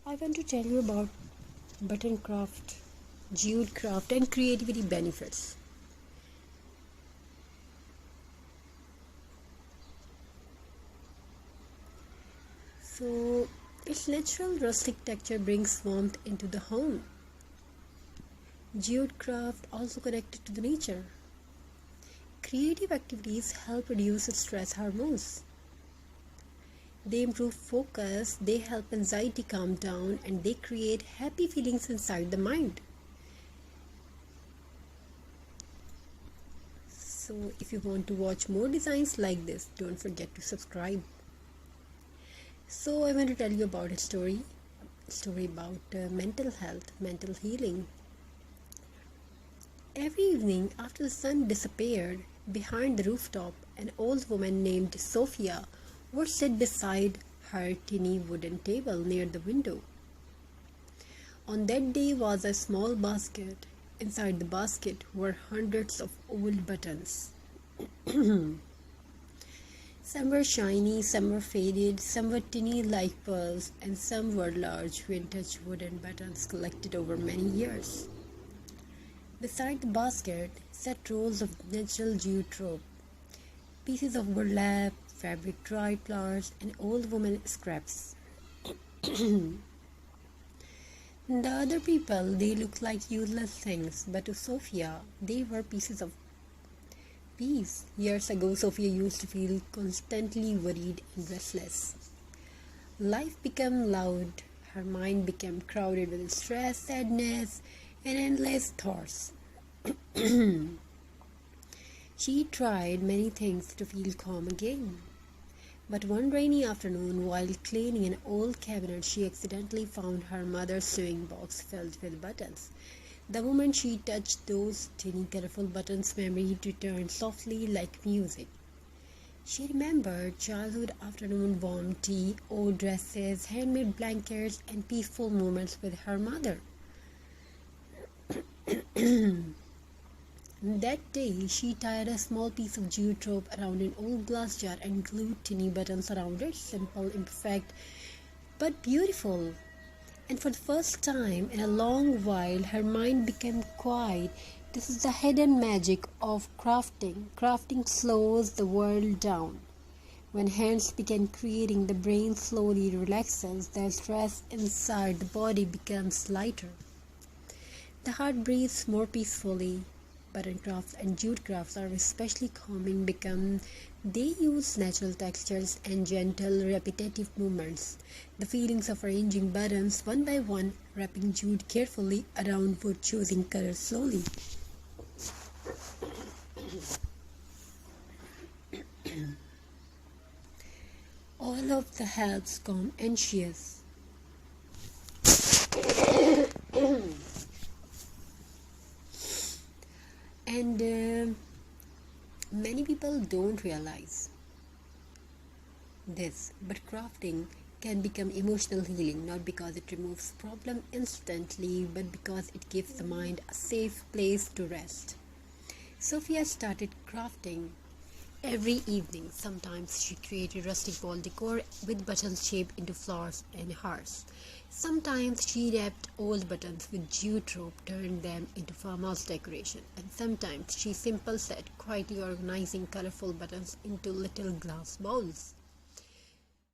I want to tell you about button craft, jute craft, and creativity benefits. So, its natural rustic texture brings warmth into the home. Jute craft also connected to the nature. Creative activities help reduce stress hormones. They improve focus, they help anxiety calm down, and they create happy feelings inside the mind. So, if you want to watch more designs like this, don't forget to subscribe. So, I want to tell you about a story about mental health, mental healing. Every evening after the sun disappeared, behind the rooftop, an old woman named Sophia would sit beside her tiny wooden table near the window. On that day was a small basket. Inside the basket were hundreds of old buttons. Some were shiny, some were faded, some were tiny like pearls, and some were large vintage wooden buttons collected over many years. Beside the basket sat rolls of natural jute rope, pieces of burlap, fabric dried flowers, and old woman scraps. The other people, they looked like useless things, but to Sophia, they were pieces of peace. Years ago, Sophia used to feel constantly worried and restless. Life became loud, her mind became crowded with stress, sadness, and endless thoughts. She tried many things to feel calm again. But one rainy afternoon, while cleaning an old cabinet, she accidentally found her mother's sewing box filled with buttons. The moment she touched those tiny colorful buttons, memory returned softly like music. She remembered childhood afternoon warm tea, old dresses, handmade blankets, and peaceful moments with her mother. That day, she tied a small piece of jute rope around an old glass jar and glued tiny buttons around it. Simple, imperfect, but beautiful. And for the first time in a long while, her mind became quiet. This is the hidden magic of crafting. Crafting slows the world down. When hands begin creating, the brain slowly relaxes. The stress inside the body becomes lighter. The heart breathes more peacefully. Button crafts and jute crafts are especially calming because they use natural textures and gentle, repetitive movements. The feelings of arranging buttons one by one, wrapping jute carefully around wood, choosing colors slowly. All of the helps calm anxious. And many people don't realize this, but crafting can become emotional healing not because it removes problem instantly, but because it gives the mind a safe place to rest. Sophia started crafting every evening. Sometimes she created rustic wall decor with buttons shaped into flowers and hearts. Sometimes she wrapped old buttons with jute rope, turned them into farmhouse decoration. And sometimes she simply sat quietly organizing colorful buttons into little glass bowls.